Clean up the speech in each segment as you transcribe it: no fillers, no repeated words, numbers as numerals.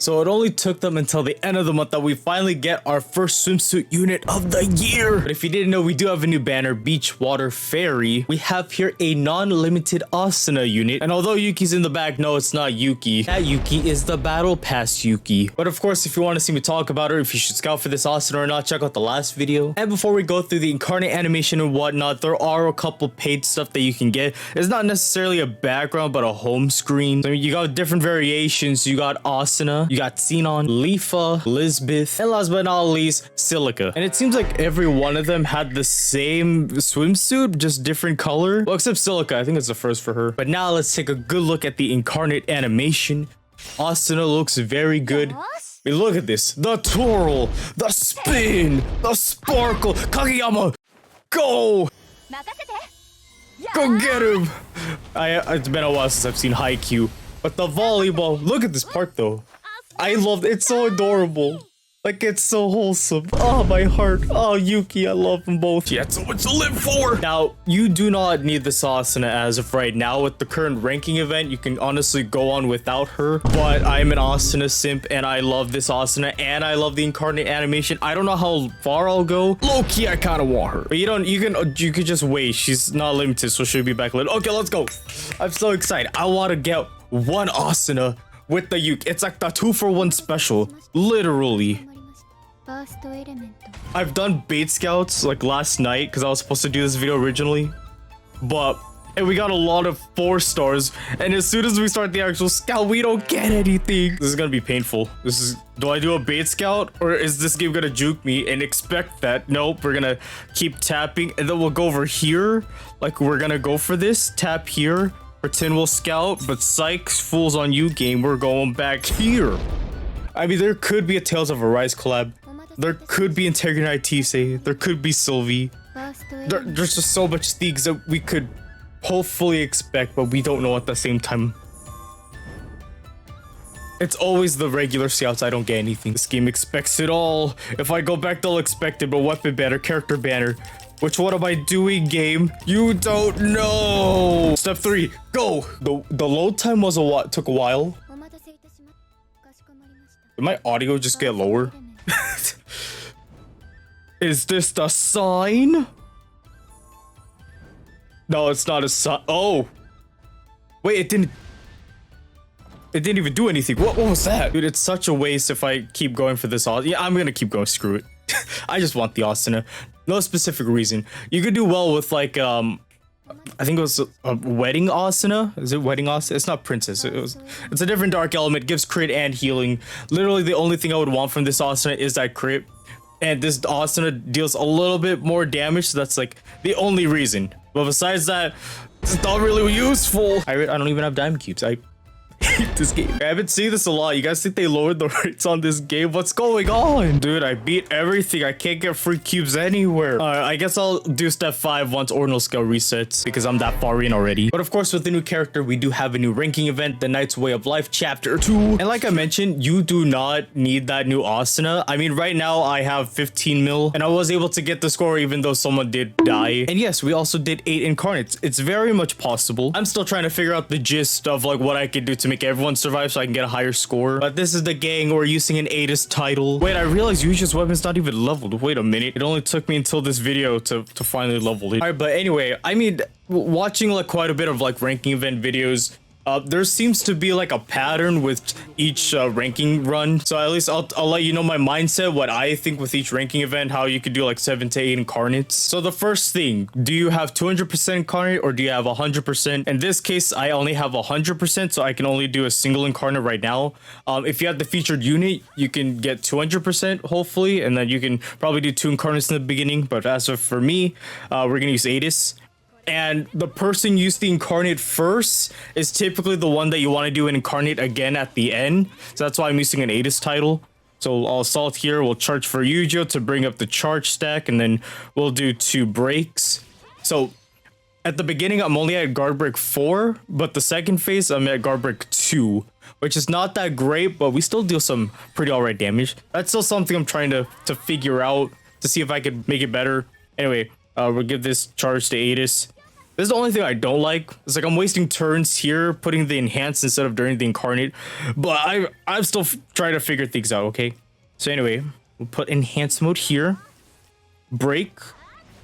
So it only took them until the end of the month that we finally get our first swimsuit unit of the year. But if you didn't know, we do have a new banner, Beach Water Fairy. We have here a non-limited Asuna unit. And although Yuki's in the back, no, it's not Yuki. That Yuki is the Battle Pass Yuki. But of course, if you want to see me talk about her, if you should scout for this Asuna or not, check out the last video. And before we go through the incarnate animation and whatnot, there are a couple paid stuff that you can get. It's not necessarily a background, but a home screen. So you got different variations. You got Asuna, you got Xenon, Lifa, Lisbeth, and last but not least, Silica. And it seems like every one of them had the same swimsuit, just different color. Well, except Silica, I think it's the first for her. But now let's take a good look at the incarnate animation. Asuna looks very good. I mean, look at this. The twirl, the spin, the sparkle. Kageyama, go! Go get him! It's been a while since I've seen Haikyuu. But the volleyball, look at this part though. I love it. It's so adorable. Like, it's so wholesome. Oh, my heart. Oh, Yuki, I love them both. She had so much to live for. Now, you do not need this Asuna as of right now. With the current ranking event, you can honestly go on without her. But I'm an Asuna simp, and I love this Asuna, and I love the incarnate animation. I don't know how far I'll go. Low-key, I kind of want her. But you could just wait. She's not limited, so she'll be back later. Okay, let's go. I'm so excited. I want to get one Asuna with the Yuki. It's like the 2-for-1 special. Literally. I've done bait scouts like last night because I was supposed to do this video originally, and we got a lot of 4 stars, and as soon as we start the actual scout, we don't get anything. This is gonna be painful. Do I do a bait scout, or is this game gonna juke me and expect that? Nope, we're gonna keep tapping, and then we'll go over here. Like, we're gonna go for this, tap here, pretend we'll scout, but psychs, fools on you game, we're going back here. I mean, there could be a Tales of Arise collab. There could be Integrity Tise. There could be Sylvie. There's just so much things that we could hopefully expect, but we don't know at the same time. It's always the regular scouts. I don't get anything. This game expects it all. If I go back, they'll expect it, but weapon banner, character banner. Which one am I doing, game? You don't know. Step 3, go. The load time was took a while. Did my audio just get lower? Is this the sign? No, it's not a sign. Oh, wait, it didn't even do anything. What was that? Dude, it's such a waste if I keep going for this. Yeah, I'm gonna keep going. Screw it. I just want the Asuna. No specific reason. You could do well with like I think it was a wedding Asuna. Is it wedding Asuna? It's not princess. It's a different dark element. Gives crit and healing. Literally the only thing I would want from this Asuna is that crit. And this Asuna deals a little bit more damage. So that's like the only reason. But besides that, it's not really useful. I don't even have diamond cubes. I hate this game. I've been seeing this a lot. You guys think they lowered the rates on this game? What's going on? Dude, I beat everything. I can't get free cubes anywhere. I guess I'll do step 5 once ordinal scale resets because I'm that far in already. But of course, with the new character, we do have a new ranking event, the Knight's Way of Life Chapter 2. And like I mentioned, you do not need that new Asuna. I mean, right now I have 15 mil and I was able to get the score even though someone did die. And yes, we also did 8 incarnates. It's very much possible. I'm still trying to figure out the gist of like what I could do to make everyone survive so I can get a higher score. But this is the gang. We're using an ATIS title. Wait, I realized Yusha's weapon's not even leveled. Wait a minute. It only took me until this video to finally level it. All right, but anyway, I mean, watching like quite a bit of like ranking event videos, there seems to be like a pattern with each ranking run. So at least I'll let you know my mindset, what I think with each ranking event, how you could do like 7 to 8 incarnates. So the first thing, do you have 200% incarnate or do you have 100%? In this case, I only have 100%, so I can only do a single incarnate right now. If you have the featured unit, you can get 200% hopefully, and then you can probably do 2 incarnates in the beginning. But as of for me, we're gonna use ATIS. And the person used the incarnate first is typically the one that you want to do an incarnate again at the end. So that's why I'm using an ATIS title. So I'll assault here. We'll charge for Yujo to bring up the charge stack. And then we'll do 2 breaks. So at the beginning, I'm only at guard break 4. But the second phase, I'm at guard break 2. Which is not that great, but we still deal some pretty alright damage. That's still something I'm trying to figure out to see if I could make it better. Anyway, we'll give this charge to ATIS. This is the only thing I don't like. It's like I'm wasting turns here putting the enhance instead of during the incarnate. But I'm still trying to figure things out, okay? So anyway, we'll put enhance mode here. Break.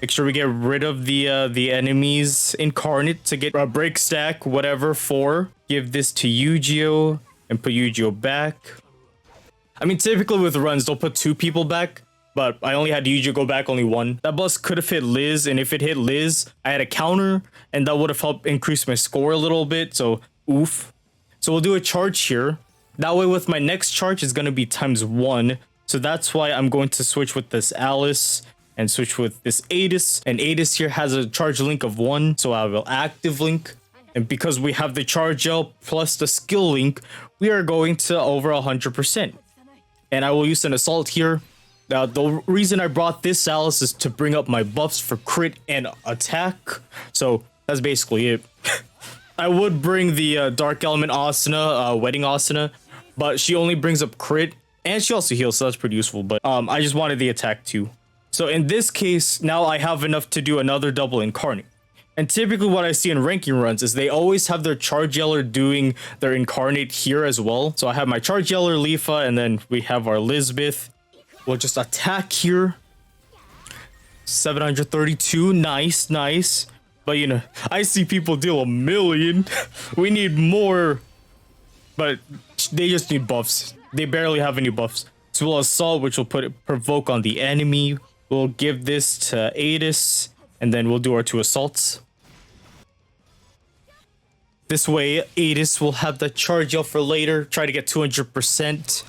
Make sure we get rid of the enemies incarnate to get break stack, whatever, 4. Give this to Yu-Gi-Oh! And put Yu-Gi-Oh! Back. I mean, typically with runs, they'll put 2 people back. But I only had Yu-Gi-Oh! Go back only 1. That boss could have hit Liz, and if it hit Liz, I had a counter, and that would have helped increase my score a little bit, so oof. So we'll do a charge here. That way with my next charge, it's going to be ×1. So that's why I'm going to switch with this Alice, and switch with this Adis. And Adis here has a charge link of 1, so I will active link. And because we have the charge gel plus the skill link, we are going to over 100%. And I will use an assault here. Now, the reason I brought this Alice is to bring up my buffs for crit and attack. So that's basically it. I would bring the Dark Element Asuna, Wedding Asuna, but she only brings up crit and she also heals, so that's pretty useful. But I just wanted the attack too. So in this case, now I have enough to do another double incarnate. And typically what I see in ranking runs is they always have their charge yeller doing their incarnate here as well. So I have my charge yeller Lifa, and then we have our Lisbeth. We'll just attack here. 732, nice, nice. But you know, I see people deal 1,000,000. We need more. But they just need buffs. They barely have any buffs. So we'll assault, which will provoke on the enemy. We'll give this to Adis, and then we'll do our 2 assaults. This way, Adis will have the charge up for later. Try to get 200%.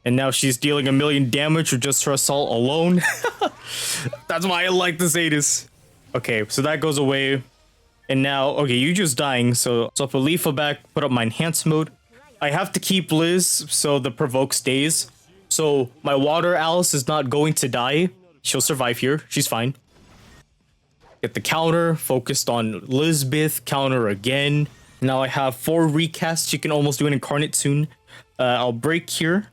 And now she's dealing 1,000,000 damage with just her assault alone. That's why I like this Adis. Okay, so that goes away. And now, okay, Yuju's dying. So I'll put Lifa back, put up my enhance mode. I have to keep Liz so the provoke stays. So my water Alice is not going to die. She'll survive here. She's fine. Get the counter, focused on Lisbeth, counter again. Now I have 4 recasts. She can almost do an incarnate soon. I'll break here.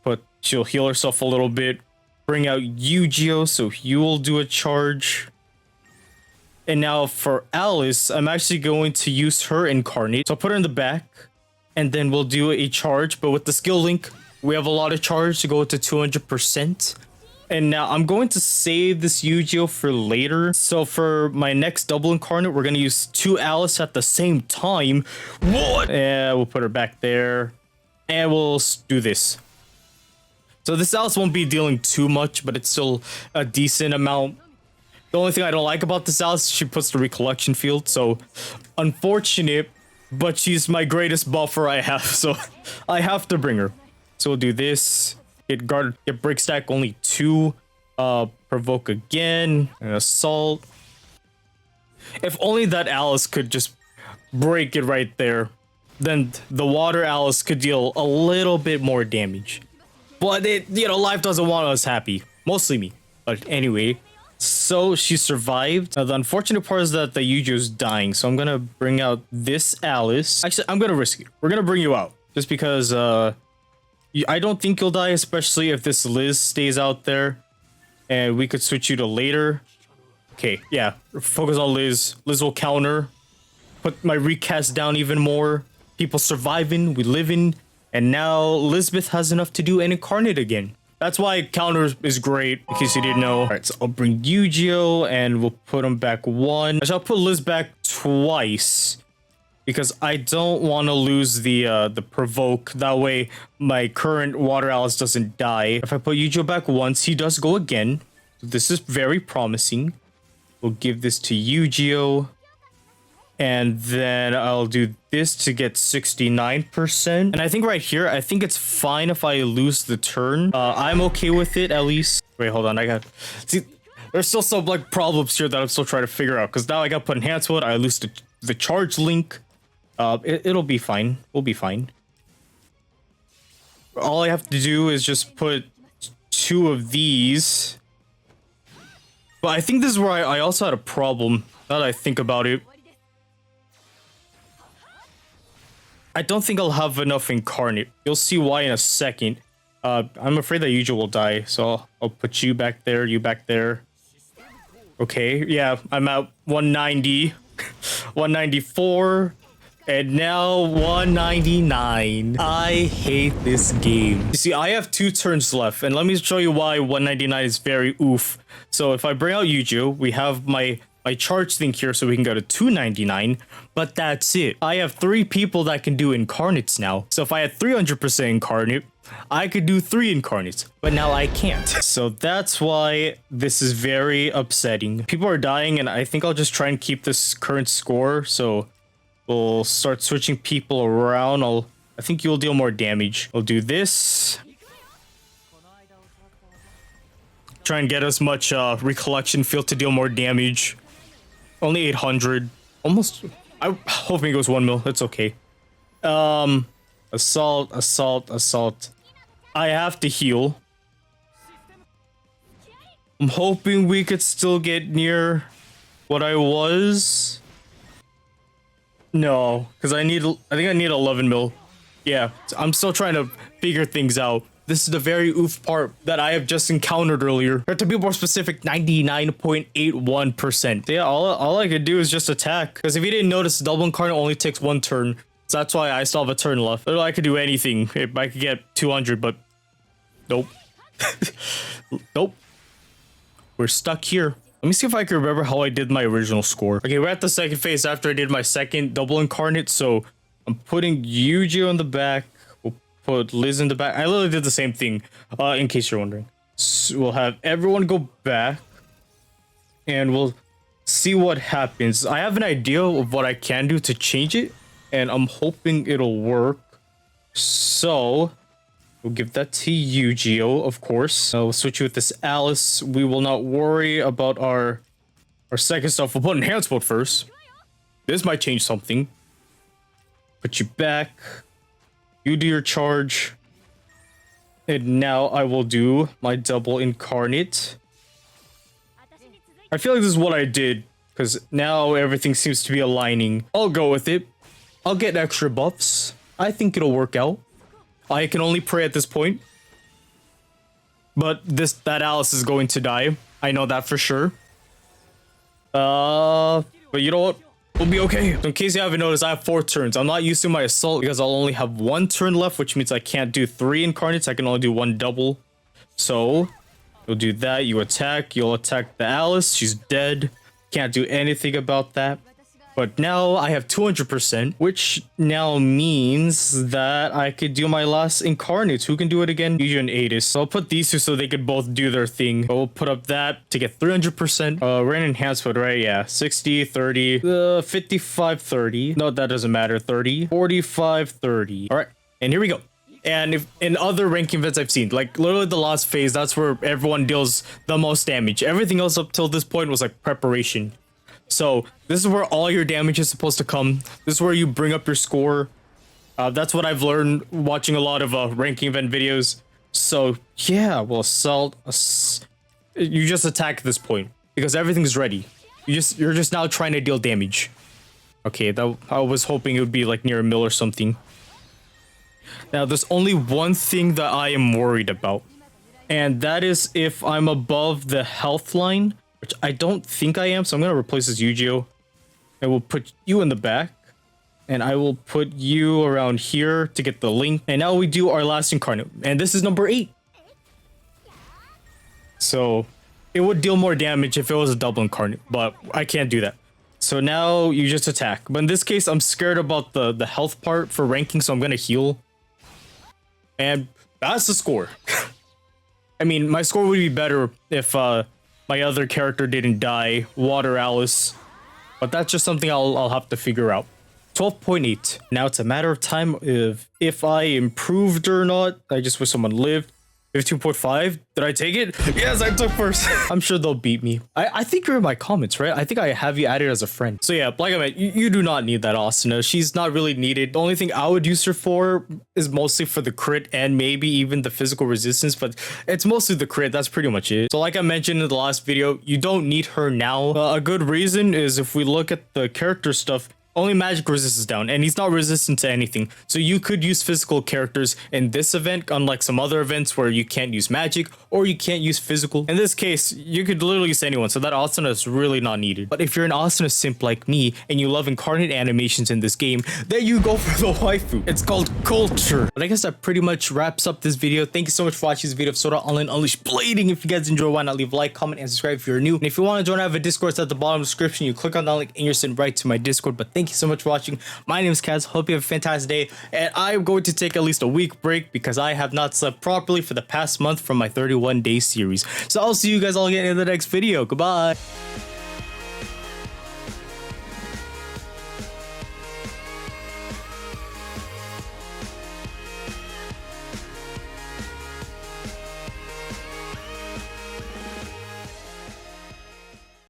But she'll heal herself a little bit. Bring out Yu-Gi-Oh! So you will do a charge. And now for Alice, I'm actually going to use her incarnate. So I'll put her in the back. And then we'll do a charge. But with the skill link, we have a lot of charge to go to 200%. And now I'm going to save this Yu-Gi-Oh! For later. So for my next double incarnate, we're going to use 2 Alice at the same time. What? Yeah, we'll put her back there. And we'll do this. So this Alice won't be dealing too much, but it's still a decent amount. The only thing I don't like about this Alice is she puts the recollection field. So unfortunate, but she's my greatest buffer I have. So I have to bring her. So we'll do this. Get break stack only 2. Provoke again. And assault. If only that Alice could just break it right there. Then the water Alice could deal a little bit more damage. But it, you know, life doesn't want us happy. Mostly me. But anyway. So she survived. Now the unfortunate part is that the Yuju's dying. So I'm gonna bring out this Alice. Actually, I'm gonna risk it. We're gonna bring you out. Just because I don't think you'll die, especially if this Liz stays out there. And we could switch you to later. Okay, yeah. Focus on Liz. Liz will counter. Put my recast down even more. People surviving. We living. And now Lisbeth has enough to do an incarnate again. That's why counter is great, in case you didn't know. All right, so I'll bring Yu-Gi-Oh! And we'll put him back 1. Actually, I'll put Liz back twice. Because I don't want to lose the provoke. That way, my current water Alice doesn't die. If I put Yu-Gi-Oh! Back once, he does go again. This is very promising. We'll give this to Yu-Gi-Oh! And then I'll do this to get 69%. And I think right here, I think it's fine if I lose the turn. I'm okay with it, at least. Wait, hold on. See, there's still some like problems here that I'm still trying to figure out. Because now I got to put enhance mode. I lose the charge link. It'll be fine. We'll be fine. All I have to do is just put 2 of these. But I think this is where I also had a problem. Now that I think about it. I don't think I'll have enough incarnate. You'll see why in a second. I'm afraid that Yuji will die, so I'll put you back there, you back there. Okay, yeah, I'm at 190, 194, and now 199. I hate this game. You see, I have 2 turns left, and let me show you why 199 is very oof. So if I bring out Yu-Gi-Oh, we have my charge thing here so we can go to 299, but that's it. I have 3 people that can do incarnates now. So if I had 300% incarnate, I could do 3 incarnates, but now I can't. So that's why this is very upsetting. People are dying, and I think I'll just try and keep this current score. So we'll start switching people around. I think you'll deal more damage. I'll do this. Try and get as much recollection field to deal more damage. Only 800. Almost. I'm hoping it goes 1 mil. It's okay. Assault, assault, assault. I have to heal. I'm hoping we could still get near what I was. No, because I think I need 11 mil. Yeah, I'm still trying to figure things out. This is the very oof part that I have just encountered earlier. Or to be more specific, 99.81%. Yeah, all I could do is just attack. Because if you didn't notice, double incarnate only takes 1 turn. So that's why I still have a turn left. I could do anything. If I could get 200, but nope. Nope. We're stuck here. Let me see if I can remember how I did my original score. Okay, we're at the second phase after I did my second double incarnate. So I'm putting Yu-Gi-Oh in the back. We'll put Liz in the back. I literally did the same thing, in case you're wondering. So we'll have everyone go back. And we'll see what happens. I have an idea of what I can do to change it. And I'm hoping it'll work. So we'll give that to Yu-Gi-Oh, of course. We'll switch you with this Alice. We will not worry about our second stuff. We'll put enhanced mode first. This might change something. Put you back. You do your charge. And now I will do my double incarnate. I feel like this is what I did, because now everything seems to be aligning. I'll go with it. I'll get extra buffs. I think it'll work out. I can only pray at this point. But that Alice is going to die. I know that for sure. But you know what? We'll be okay. So in case you haven't noticed, I have 4 turns. I'm not using my assault because I'll only have 1 turn left, which means I can't do 3 incarnates. I can only do 1 double. So you'll do that. You attack. You'll attack the Alice. She's dead. Can't do anything about that. But now I have 200%, which now means that I could do my last incarnates. Who can do it again? Yuji and Adis. So I'll put these 2 so they could both do their thing. We'll put up that to get 300%. We're in enhancement, right? Yeah. 60, 30, 55, 30. No, that doesn't matter. 30, 45, 30. All right. And here we go. And if in other ranking events I've seen, like literally the last phase, that's where everyone deals the most damage. Everything else up till this point was like preparation. So this is where all your damage is supposed to come. This is where you bring up your score. That's what I've learned watching a lot of ranking event videos. So yeah, well, assault. You just attack at this point because everything's ready. You're just now trying to deal damage. Okay, I was hoping it would be like near a mill or something. Now there's only one thing that I am worried about, and that is if I'm above the health line. Which I don't think I am, so I'm going to replace this Yu-Gi-Oh! And we'll put you in the back. And I will put you around here to get the link. And now we do our last incarnate. And this is number 8. So it would deal more damage if it was a double incarnate, but I can't do that. So now you just attack. But in this case, I'm scared about the health part for ranking, so I'm going to heal. And that's the score. I mean, my score would be better if my other character didn't die, Water Alice. But that's just something I'll have to figure out. 12.8. Now it's a matter of time if I improved or not. I just wish someone lived. 15.5. Did I take it? Yes, I took first. I'm sure they'll beat me. I think you're in my comments, right? I think I have you added as a friend. So yeah, like I meant, you do not need that Asuna. She's not really needed. The only thing I would use her for is mostly for the crit and maybe even the physical resistance, but it's mostly the crit. That's pretty much it. So like I mentioned in the last video, you don't need her now. A good reason is if we look at the character stuff, Only magic resist is down, and he's not resistant to anything. So you could use physical characters in this event, unlike some other events where you can't use magic or you can't use physical. In this case, you could literally use anyone, so that Asuna is really not needed. But if you're an Asuna simp like me and you love incarnate animations in this game, then you go for the waifu. It's called culture. But I guess that pretty much wraps up this video. Thank you so much for watching this video of Sword Art Online Unleashed Blading. If you guys enjoy, why not leave a like, comment, and subscribe if you're new. And if you want to join, I have a Discord. It's at the bottom of the description. You click on that link and you're sent right to my Discord. But thank you so much for watching. My name is Kaz. Hope you have a fantastic day. And I'm going to take at least a week break because I have not slept properly for the past month from my 31-day series. So I'll see you guys all again in the next video. Goodbye.